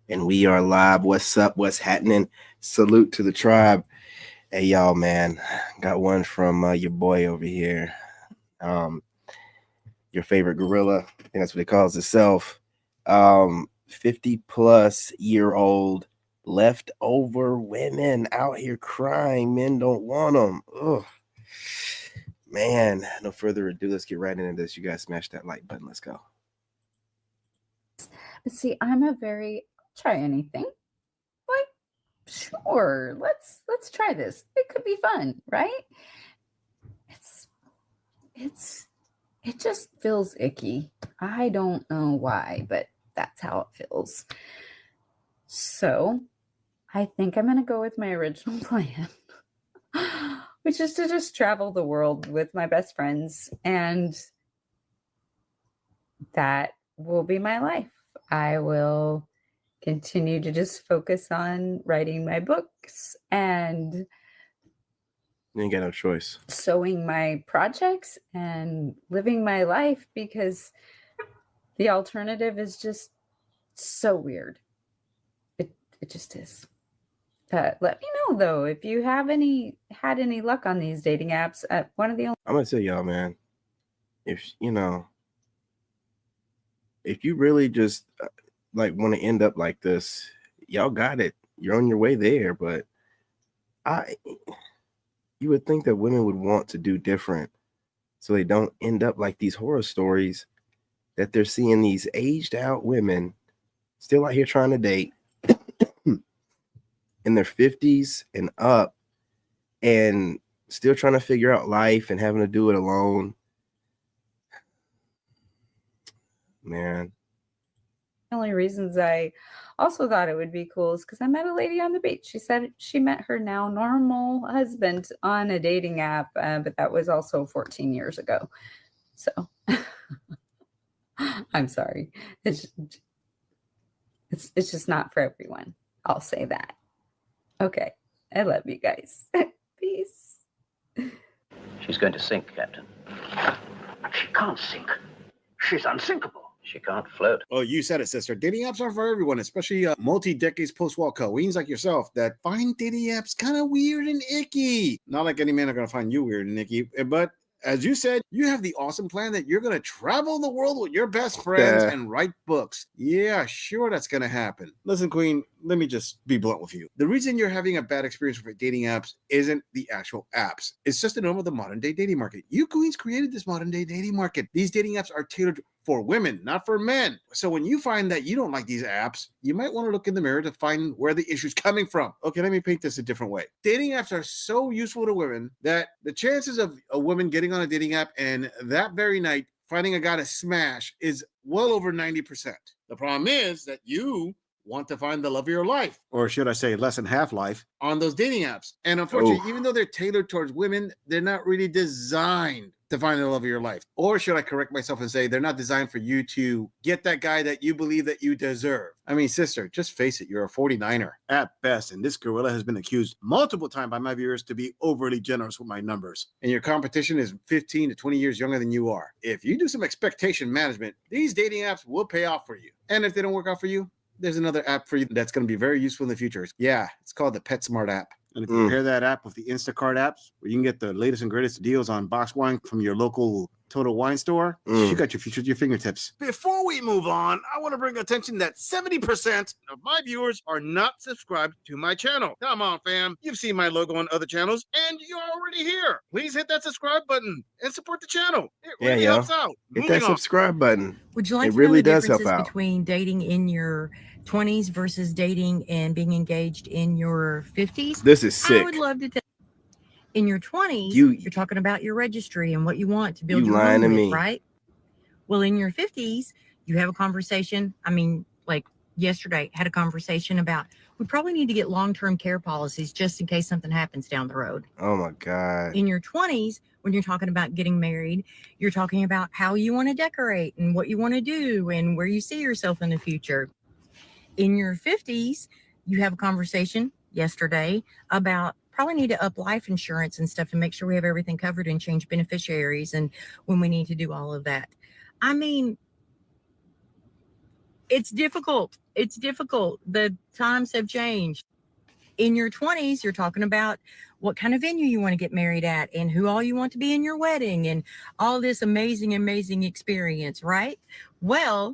And we are live. What's up? What's happening? Salute to the tribe. Hey, y'all, man. Got one from your boy over here. Um, your favorite gorilla. I think that's what it calls itself. 50 plus year old leftover women out here crying. Men don't want them. Ugh. Man, no further ado. Let's get right into this. You guys smash that like button. Let's go. But see, I'm a very try anything. Like, sure, let's try this. It could be fun, right? It just feels icky. I don't know why, but that's how it feels. So I think I'm gonna go with my original plan, which is to just travel the world with my best friends, and that will be my life. I will continue to just focus on writing my books and You ain't got no choice. sewing my projects and living my life, because the alternative is just so weird. It just is. Let me know though if you have had any luck on these dating apps. One of the only I'm gonna tell y'all, man. If if you really just like want to end up like this, y'all got it. You're on your way there, but I you would think that women would want to do different so they don't end up like these horror stories that they're seeing these aged out women still out here trying to date in their 50s and up and still trying to figure out life and having to do it alone. Man, only reasons I also thought it would be cool is because I met a lady on the beach. She said she met her now normal husband on a dating app, but that was also 14 years ago. So I'm sorry. It's just not for everyone. I'll say that. Okay. I love you guys. Peace. She's going to sink, Captain. She can't sink. She's unsinkable. She can't float. Oh, you said it, sister. Dating apps are for everyone, especially multi-decades post-war queens like yourself that find dating apps kind of weird and icky. Not like any men are going to find you weird and icky, but as you said, you have the awesome plan that you're going to travel the world with your best friends and write books. Yeah, sure, that's going to happen. Listen, Queen, let me just be blunt with you. The reason you're having a bad experience with dating apps isn't the actual apps. It's just the norm of the modern day dating market. You queens created this modern day dating market. These dating apps are tailored for women, not for men. So when you find that you don't like these apps, you might want to look in the mirror to find where the issue's coming from. Okay, let me paint this a different way. Dating apps are so useful to women that the chances of a woman getting on a dating app and that very night finding a guy to smash is well over 90%. The problem is that you want to find the love of your life, or should I say less than half life, on those dating apps. And unfortunately, even though they're tailored towards women, they're not really designed to find the love of your life. Or should I correct myself and say they're not designed for you to get that guy that you believe that you deserve? I mean, sister, just face it, you're a 49er at best, and this gorilla has been accused multiple times by my viewers to be overly generous with my numbers. And your competition is 15 to 20 years younger than you are. If you do some expectation management, these dating apps will pay off for you. And if they don't work out for you, there's another app for you that's going to be very useful in the future. Yeah, it's called the PetSmart app. And if you pair that app with the Instacart apps, where you can get the latest and greatest deals on box wine from your local Total Wine store, you got your future at your fingertips. Before we move on, I want to bring attention that 70% of my viewers are not subscribed to my channel. Come on, fam. You've seen my logo on other channels, and you're already here. Please hit that subscribe button and support the channel. It really helps out. Hit that subscribe button. Would you like it to really know the does help differences out. between dating in your 20s versus dating and being engaged in your 50s? This is sick. I would love to tell. In your 20s, you're talking about your registry and what you want to build your home with, right? Well, in your 50s, you have a conversation. I mean, like yesterday, had a conversation about we probably need to get long-term care policies just in case something happens down the road. Oh my God. In your 20s, when you're talking about getting married, you're talking about how you want to decorate and what you want to do and where you see yourself in the future. In your 50s, you have a conversation yesterday about probably need to up life insurance and stuff and make sure we have everything covered and change beneficiaries and when we need to do all of that. I mean, It's difficult. It's difficult. The times have changed. In your 20s, you're talking about what kind of venue you want to get married at and who all you want to be in your wedding and all this amazing, amazing experience, right? Well,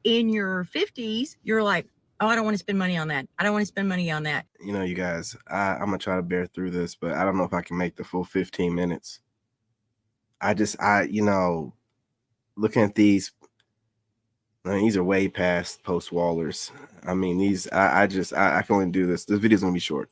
in your 50s, you're like, oh, I don't want to spend money on that. I don't want to spend money on that. You know, you guys, I'm gonna try to bear through this, but I don't know if I can make the full 15 minutes. Looking at these, I mean, these are way past post Wallers. I mean, I can only do this. This video's gonna be short.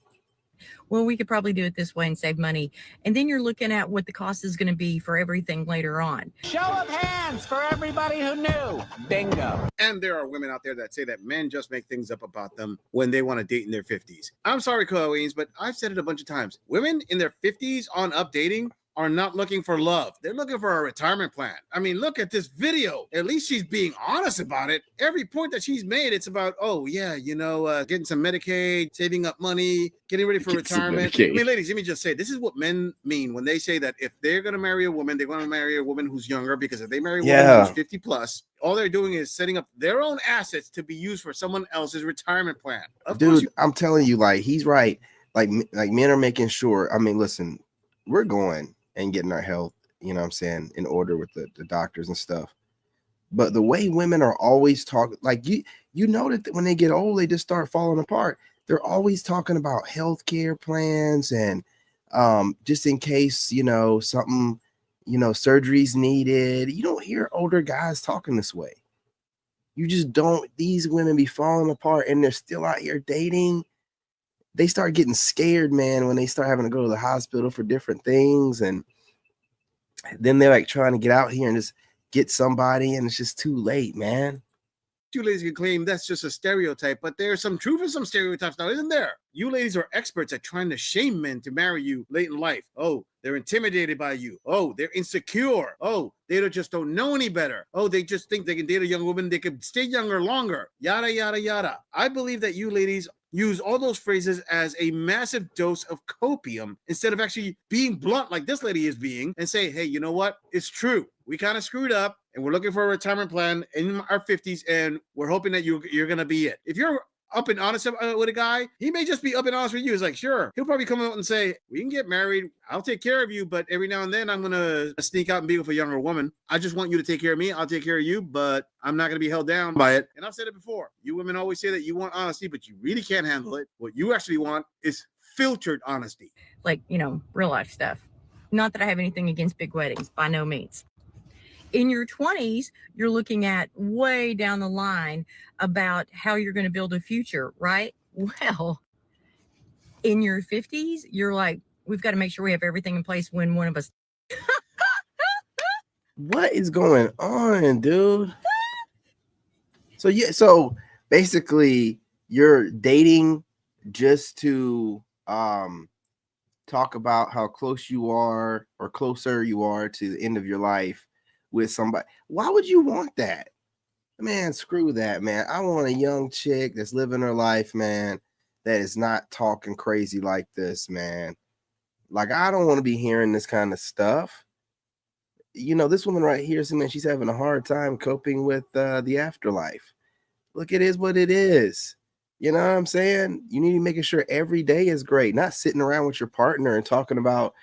Well, we could probably do it this way and save money. And then you're looking at what the cost is going to be for everything later on. Show of hands for everybody who knew. Bingo. And there are women out there that say that men just make things up about them when they want to date in their 50s. I'm sorry, Queens, but I've said it a bunch of times. Women in their 50s on up dating are not looking for love. They're looking for a retirement plan. I mean, look at this video. At least she's being honest about it. Every point that she's made, it's about, oh, yeah, getting some Medicaid, saving up money, getting ready for retirement. I mean, ladies, let me just say, this is what men mean when they say that if they're going to marry a woman, they're going to marry a woman who's younger, because if they marry a woman who's 50 plus, all they're doing is setting up their own assets to be used for someone else's retirement plan. Dude, I'm telling you, like, he's right. Like men are making sure. I mean, listen, we're going and getting our health, you know what I'm saying, in order with the doctors and stuff. But the way women are always talking, like you know that when they get old, they just start falling apart. They're always talking about healthcare plans and just in case, something, surgery's needed. You don't hear older guys talking this way. You just don't. These women be falling apart and they're still out here dating. They start getting scared, man, when they start having to go to the hospital for different things. And then they're like trying to get out here and just get somebody, and it's just too late, man. You ladies can claim that's just a stereotype, but there's some truth in some stereotypes now, isn't there? You ladies are experts at trying to shame men to marry you late in life. Oh, they're intimidated by you. Oh, they're insecure. Oh, they just don't know any better. Oh, they just think they can date a young woman. They could stay younger longer. Yada, yada, yada. I believe that you ladies use all those phrases as a massive dose of copium instead of actually being blunt like this lady is being and say, hey, you know what? It's true. We kind of screwed up and we're looking for a retirement plan in our 50s and we're hoping that you're going to be it. If you're up and honest with a guy, he may just be up and honest with you. He's like, sure. He'll probably come out and say, we can get married. I'll take care of you. But every now and then I'm going to sneak out and be with a younger woman. I just want you to take care of me. I'll take care of you, but I'm not going to be held down by it. And I've said it before. You women always say that you want honesty, but you really can't handle it. What you actually want is filtered honesty. Like, real life stuff. Not that I have anything against big weddings, by no means. In your 20s, you're looking at way down the line about how you're going to build a future, right? Well, in your 50s, you're like, we've got to make sure we have everything in place when one of us. What is going on, dude? So basically you're dating just to talk about how close you are or closer you are to the end of your life with somebody. Why would you want that? Man, screw that, man. I want a young chick that's living her life, man, that is not talking crazy like this, man. Like, I don't want to be hearing this kind of stuff. This woman right here, man, she's having a hard time coping with the afterlife. Look, it is what it is. You know what I'm saying? You need to be making sure every day is great, not sitting around with your partner and talking about,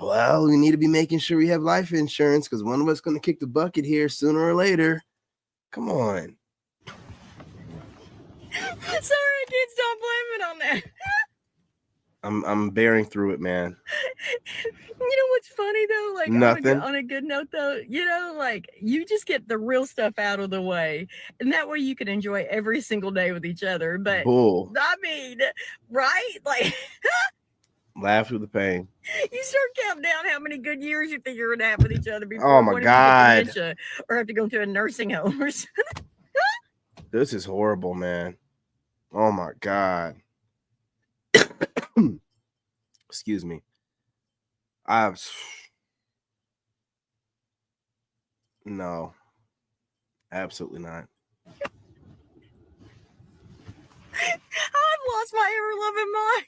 well, we need to be making sure we have life insurance because one of us is going to kick the bucket here sooner or later. Come on. Sorry, I can't stop blaming on that. I'm bearing through it, man. You know what's funny though? Like nothing. On a good note though, like you just get the real stuff out of the way, and that way you can enjoy every single day with each other. But Bull. I mean, right? Like laugh through the pain. You start counting down how many good years you think you're gonna have with each other before oh my God, or have to go to a nursing home or something. This is horrible, man. Oh my God. Excuse me. No, absolutely not. I've lost my ever-loving mind.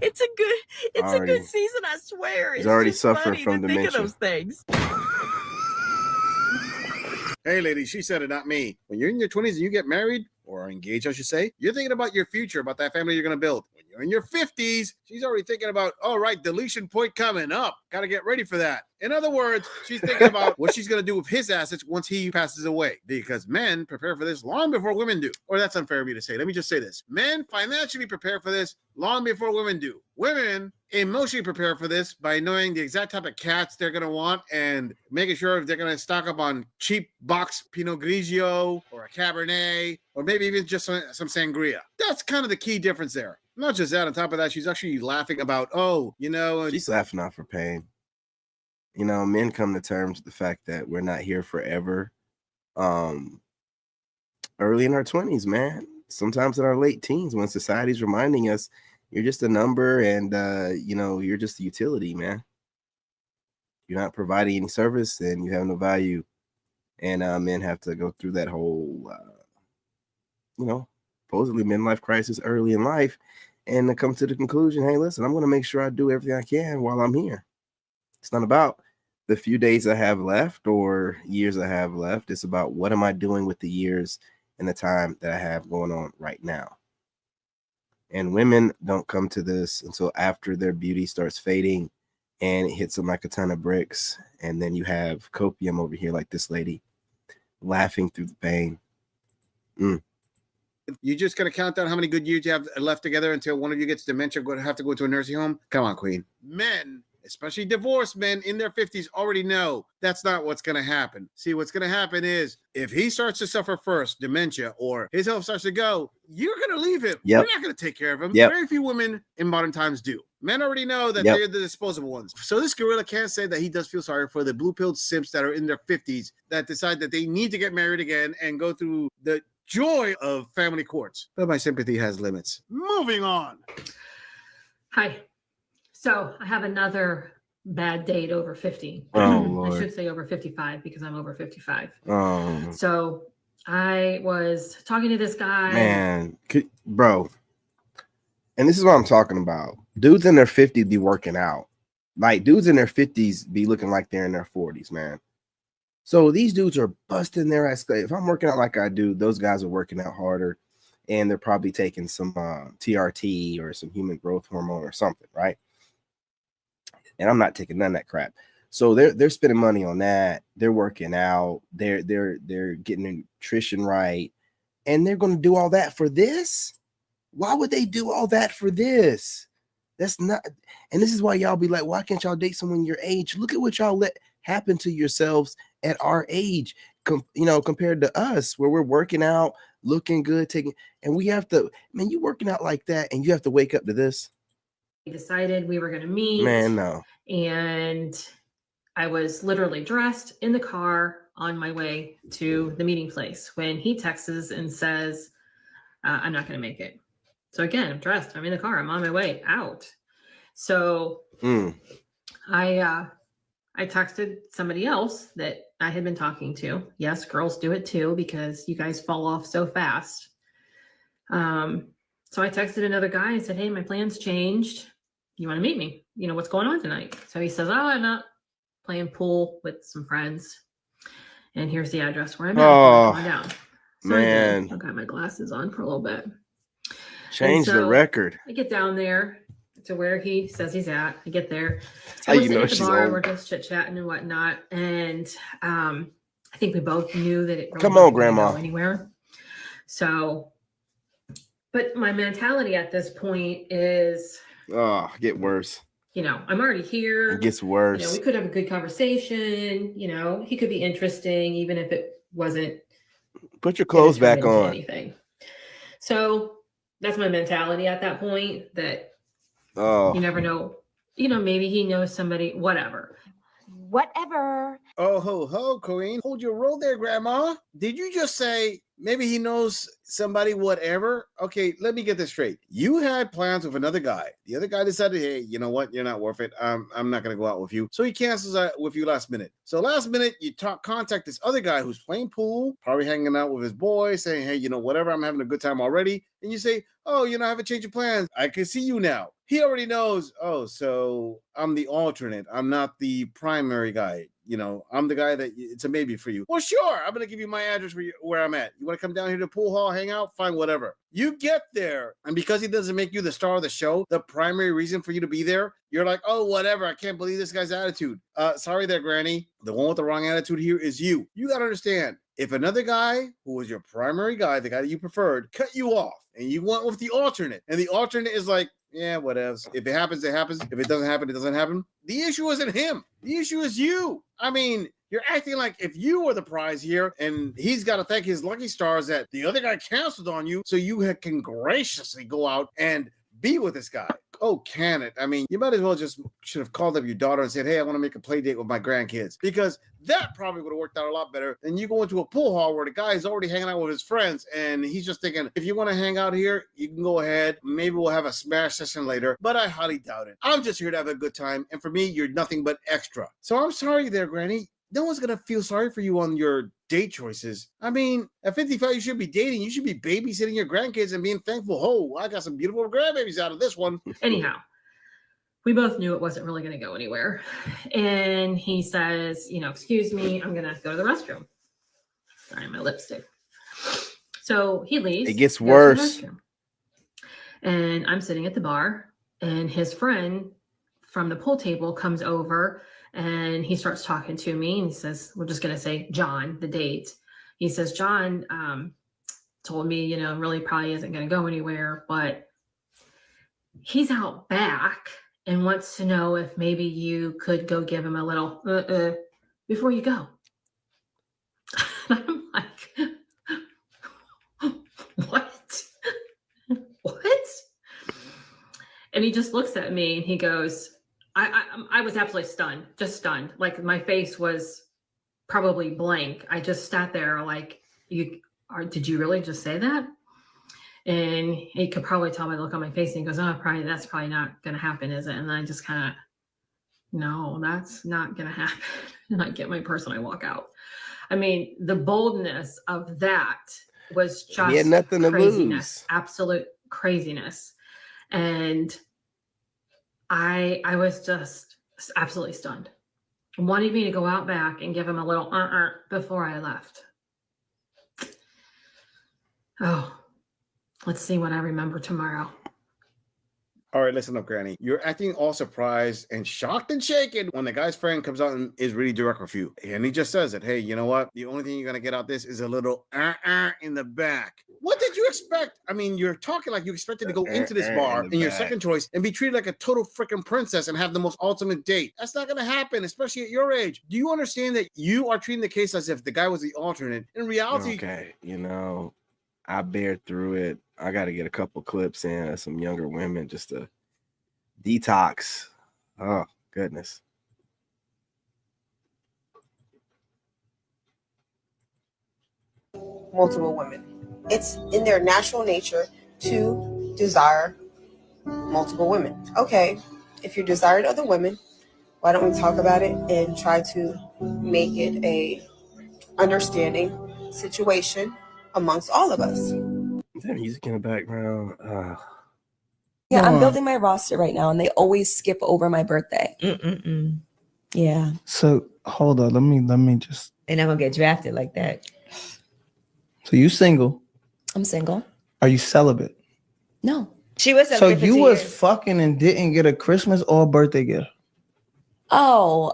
It's a good season, I swear. He's already suffering from dementia. Think of those things. Hey, lady, she said it, not me. When you're in your 20s and you get married, or are engaged, I should say, you're thinking about your future, about that family you're going to build. When you're in your 50s, she's already thinking about, all right, deletion point coming up. Got to get ready for that. In other words, she's thinking about what she's going to do with his assets once he passes away. Because men prepare for this long before women do. Or that's unfair of me to say. Let me just say this. Men financially prepare for this long before women do. Women emotionally prepare for this by knowing the exact type of cats they're going to want and making sure if they're going to stock up on cheap box Pinot Grigio or a Cabernet or maybe even just some sangria. That's kind of the key difference there. Not just that, on top of that, she's actually laughing about, She's laughing off her pain. Men come to terms with the fact that we're not here forever. Early in our 20s, man. Sometimes in our late teens, when society's reminding us you're just a number and you're just a utility, man. You're not providing any service and you have no value. And men have to go through that whole supposedly midlife crisis early in life and to come to the conclusion, hey, listen, I'm going to make sure I do everything I can while I'm here. It's not about the few days I have left or years I have left. It's about what am I doing with the years and the time that I have going on right now. And women don't come to this until after their beauty starts fading and it hits them like a ton of bricks. And then you have copium over here like this lady laughing through the pain. You just going to count down how many good years you have left together until one of you gets dementia, going to have to go to a nursing home? Come on, Queen. Men, especially divorced men in their 50s, already know that's not what's going to happen. See, what's going to happen is if he starts to suffer first, dementia, or his health starts to go, you're going to leave him. Yep. You're not going to take care of him. Yep. Very few women in modern times do. Men already know that Yep. they're the disposable ones. So this gorilla can't say that he does feel sorry for the blue-pilled simps that are in their 50s that decide that they need to get married again and go through the joy of family courts. But my sympathy has limits. Moving on. Hi. So I have another bad date over 50. Oh, I Lord. should say over 55 because I'm over 55. Oh, So I was talking to this guy. man. Bro. And this is what I'm talking about. Dudes in their 50s be working out. Like, dudes in their 50s be looking like they're in their 40s, man. So these dudes are busting their ass. If I'm working out like I do, those guys are working out harder. And they're probably taking some TRT or some human growth hormone or something, right? And I'm not taking none of that crap. So they're spending money on that. They're working out. They're getting nutrition right. And they're going to do all that for this? Why would they do all that for this? That's not. And this is why y'all be like, why can't y'all date someone your age? Look at what y'all let happen to yourselves at our age, compared to us, where we're working out, looking good, and we have to, man, you working out like that and you have to wake up to this. We decided we were going to meet. Man, no. And I was literally dressed in the car on my way to the meeting place when he texts and says, I'm not going to make it. So again, I'm dressed. I'm in the car. I'm on my way out. So I texted somebody else that I had been talking to. Yes, girls do it too because you guys fall off so fast. So I texted another guy and said, hey, my plans changed. You want to meet me? What's going on tonight? So he says, I'm not playing pool with some friends. And here's the address where I'm at. Oh, I'm going down. So man. I got my glasses on for a little bit. Change the record. I get down there to where he says he's at. I get there. How We're you sitting know at the she's bar, old? we're just chit-chatting and whatnot. And I think we both knew that it really Come on, wasn't gonna Grandma. go anywhere. So, but my mentality at this point is, Oh, get worse. I'm already here. It gets worse. We could have a good conversation. He could be interesting, even if it wasn't. Put your clothes gonna back turn into on. anything. So that's my mentality at that point, that Oh, you never know. Maybe he knows somebody, whatever. Whatever. Oh, ho, ho, Queen. Hold your roll there, Grandma. Did you just say maybe he knows somebody, whatever? Okay, let me get this straight. You had plans with another guy. The other guy decided, hey, you know what? You're not worth it. I'm not going to go out with you. So he cancels out with you last minute. So last minute, you contact this other guy who's playing pool, probably hanging out with his boy, saying, hey, whatever, I'm having a good time already. And you say, oh, I have a change of plans. I can see you now. he already knows, oh, so I'm the alternate. I'm not the primary guy. You know, I'm the guy that it's a maybe for you. Well, sure. I'm going to give you my address where I'm at. You want to come down here to the pool hall, hang out? Fine, whatever. You get there. And because he doesn't make you the star of the show, the primary reason for you to be there, you're like, oh, whatever. I can't believe this guy's attitude. Sorry there, Granny. The one with the wrong attitude here is you. You got to understand. If another guy who was your primary guy, the guy that you preferred, cut you off and you went with the alternate, and the alternate is like, yeah, whatever. If it happens, it happens. If it doesn't happen, it doesn't happen. The issue isn't him. The issue is you. I mean, you're acting like if you were the prize here, and he's got to thank his lucky stars that the other guy canceled on you, so you can graciously go out and be with this guy. Oh, can it? I mean, you might as well just should have called up your daughter and said, hey, I want to make a play date with my grandkids, because that probably would have worked out a lot better than you go into a pool hall where the guy is already hanging out with his friends and he's just thinking, if you want to hang out here, you can go ahead. Maybe we'll have a smash session later, but I highly doubt it. I'm just here to have a good time. And for me, you're nothing but extra. So I'm sorry there, Granny. No one's going to feel sorry for you on your date choices. I mean, at 55, you should be dating. You should be babysitting your grandkids and being thankful. Oh, I got some beautiful grandbabies out of this one. Anyhow, we both knew it wasn't really going to go anywhere. And he says, you know, excuse me, I'm going to go to the restroom. Sorry, my lipstick. So he leaves. It gets goes to the worse. restroom. And I'm sitting at the bar, and his friend from the pool table comes over and he starts talking to me, and he says, we're just going to say John, the date. He says, John told me, you know, really probably isn't going to go anywhere, but he's out back and wants to know if maybe you could go give him a little before you go. I'm like, what? What? And he just looks at me and he goes, I was absolutely stunned, just stunned. Like my face was probably blank. I just sat there like, did you really just say that? And he could probably tell by the look on my face, and he goes, oh, that's probably not going to happen, is it? And I just kind of, no, that's not going to happen. And I get my purse and I walk out. I mean, the boldness of that was just He had nothing to craziness, lose. absolute craziness. And I was just absolutely stunned. Wanted me to go out back and give him a little before I left. Oh, let's see what I remember tomorrow. All right, listen up, Granny. You're acting all surprised and shocked and shaken when the guy's friend comes out and is really direct with you. And he just says it. Hey, you know what? The only thing you're going to get out this is a little in the back. What did you expect? I mean, you're talking like you expected to go into this bar in your second choice and be treated like a total freaking princess and have the most ultimate date. That's not going to happen, especially at your age. Do you understand that you are treating the case as if the guy was the alternate? In reality, Okay, you know, I bear through it. I got to get a couple clips in of some younger women just to detox. Oh, goodness. Multiple women. It's in their natural nature to desire multiple women. Okay, if you're desired other women, why don't we talk about it and try to make it a understanding situation amongst all of us? Is that music in the background? Yeah, I'm building my roster right now, and they always skip over my birthday. Yeah. So hold on, let me just. And I'm gonna get drafted like that. So you single? I'm single. Are you celibate? No. She was So celibate for you 2 was years. fucking and didn't get a Christmas or a birthday gift? Oh,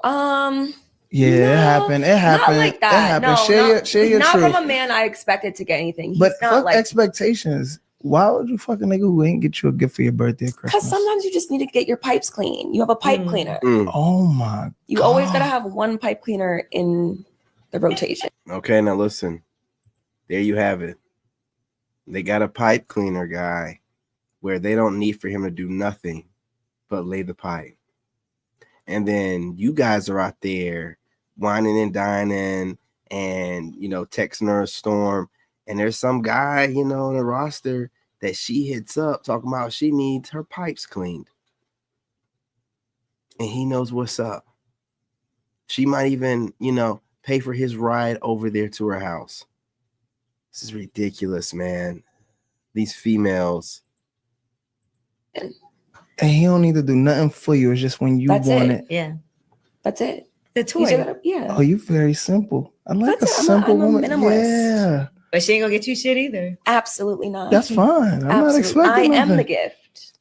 Yeah, no, it happened. It happened. Not like It that. happened. No, Share your not truth. from a man I expected to get anything. He's But not fuck like, expectations. Why would you fuck a nigga who ain't get you a gift for your birthday or because Christmas? sometimes you just need to get your pipes clean. You have a pipe cleaner. Oh my You always gotta have one pipe cleaner in the rotation. Okay, now listen. There you have it. They got a pipe cleaner guy where they don't need for him to do nothing but lay the pipe. And then you guys are out there whining and dining and, you know, texting her a storm. And there's some guy, you know, on the roster that she hits up talking about she needs her pipes cleaned. And he knows what's up. She might even, you know, pay for his ride over there to her house. This is ridiculous, man. These females. And he don't need to do nothing for you. It's just when you That's want it. it. Yeah. That's it. The You toy. just gotta- yeah. Oh, you very simple. I like That's a it. simple I'm a woman. minimalist. Yeah, But she ain't gonna get you shit either. Absolutely not. that's fine. I'm not Absolutely. I expecting am the nothing. gift.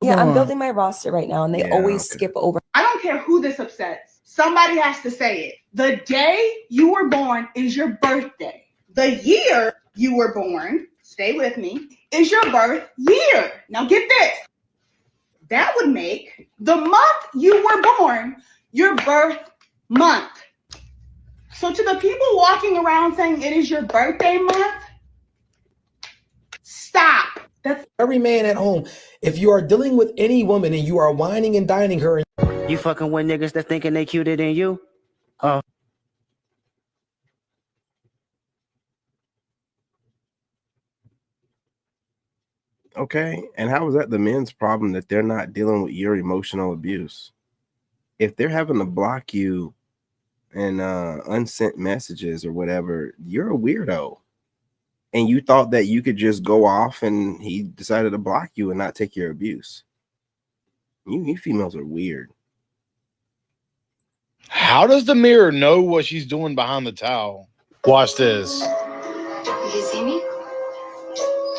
Come Yeah, I'm on. building my roster right now, and they Yeah, always okay. skip over. I don't care who this upsets. Somebody has to say it. The day you were born is your birthday. The year you were born, stay with me, is your birth year. Now get this. That would make the month you were born your birth month. So to the people walking around saying it is your birthday month, stop. That's every man at home. If you are dealing with any woman and you are whining and dining her, You fucking with niggas that thinking they cuter than you? Oh. Okay. And how is that the men's problem that they're not dealing with your emotional abuse? If they're having to block you and unsent messages or whatever, you're a weirdo. And you thought that you could just go off and he decided to block you and not take your abuse. You females are weird. How does the mirror know what she's doing behind the towel? Watch this. Did you see me?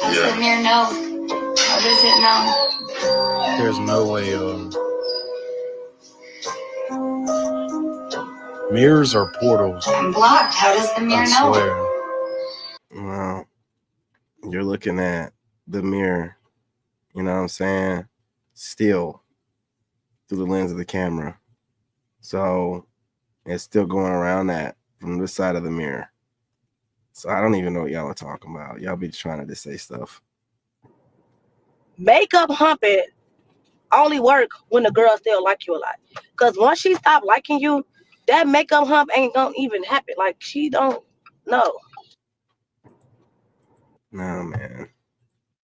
How does the mirror know? How does it know? There's no way. Mirrors are portals. I'm blocked. How does the mirror I know? swear. Well, you're looking at the mirror, you know what I'm saying? Still through the lens of the camera. So it's still going around that from this side of the mirror. So I don't even know what y'all are talking about. Y'all be trying to just say stuff. Makeup humping only work when the girl still like you a lot. Because once she stop liking you, that makeup hump ain't gonna even happen. Like, she don't know. No, man.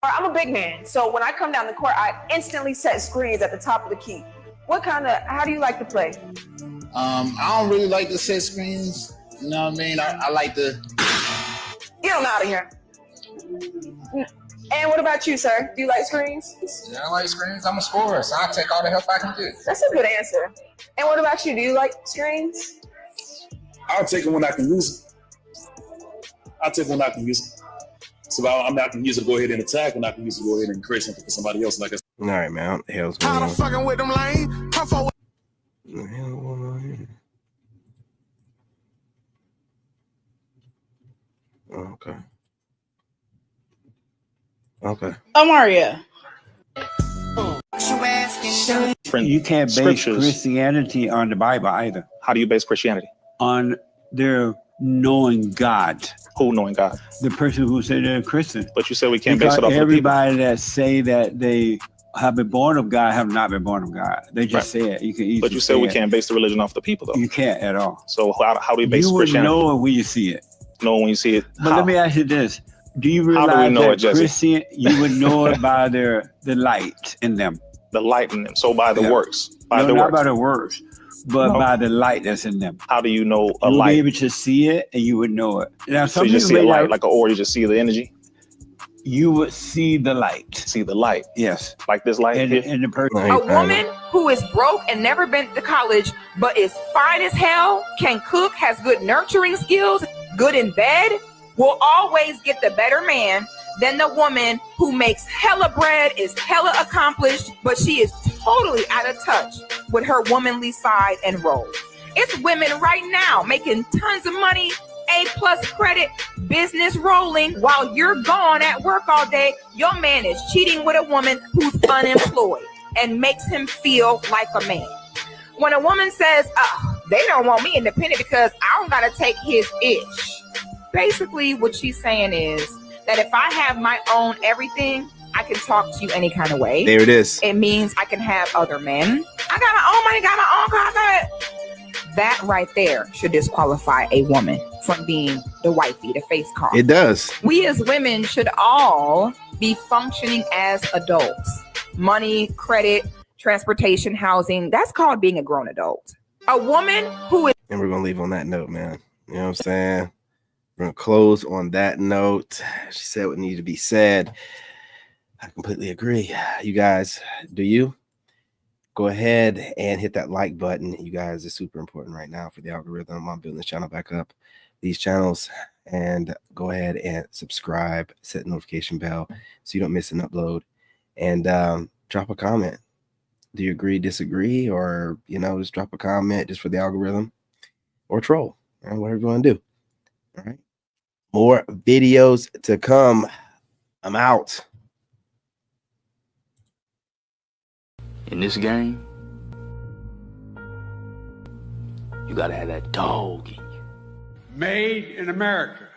I'm a big man, so when I come down the court, I instantly set screens at the top of the key. How do you like to play? I don't really like to set screens. You know what I mean? I like to Get him out of here. And what about you, sir? Do you like screens? Yeah, I like screens. I'm a scorer, so I take all the help I can get. That's a good answer. And what about you? Do you like screens? I'll take it when I can use it. I'll take it when I can use it. So I'm not going to use it to go ahead and attack, when I can use it to go ahead and create something for somebody else. Like All right, man. What the hell's going on? fucking with them lane. Come forward. What the hell going on here? Okay. Okay. Amaria. You can't base Scriptures. Christianity on the Bible either. How do you base Christianity? On their knowing God. Who knowing God? The person who said they're a Christian. But you said we can't Because base it off of the people. everybody that say that they have been born of God have not been born of God. They just say it. You can easily But you said we can't base the religion off the people, though. You can't at all. So how do we base You would Christianity? know it when you see it. Know when you see it. But let me ask you this. Do you How realize do we know that it, Jesse? Christian, you would know it by the light in them? The light in them. So by the works. By no, the not works. by the words, but No. by the light that's in them. How do you know a You would light? be able to see it and you would know it. Now, So some you just see people a may light, not- like an aura, you just see the energy? You would see the light. See the light. Yes. Like this light And, here? and the person. A woman who is broke and never been to college, but is fine as hell, can cook, has good nurturing skills, good in bed, will always get the better man than the woman who makes hella bread, is hella accomplished, but she is totally out of touch with her womanly side and role. It's women right now making tons of money, A+ credit, business rolling, while you're gone at work all day. Your man is cheating with a woman who's unemployed and makes him feel like a man. When a woman says, they don't want me independent because I don't gotta take his ish. Basically, what she's saying is that if I have my own everything, I can talk to you any kind of way. There it is. It means I can have other men. I got my own money, got my own car, I got it. That right there should disqualify a woman from being the wifey, the face card. It does. We as women should all be functioning as adults. Money, credit, transportation, housing, that's called being a grown adult. A woman who is And we're going to leave on that note, man. You know what I'm saying? We're going to close on that note. She said what needed to be said. I completely agree. You guys, do you? Go ahead and hit that like button. You guys are super important right now for the algorithm. I'm building this channel back up, these channels, and go ahead and subscribe, set the notification bell so you don't miss an upload, and drop a comment. Do you agree, disagree, or, you know, just drop a comment just for the algorithm, or troll, or whatever you want to do. All right. More videos to come. I'm out. In this game, you gotta have that dog in you. Made in America.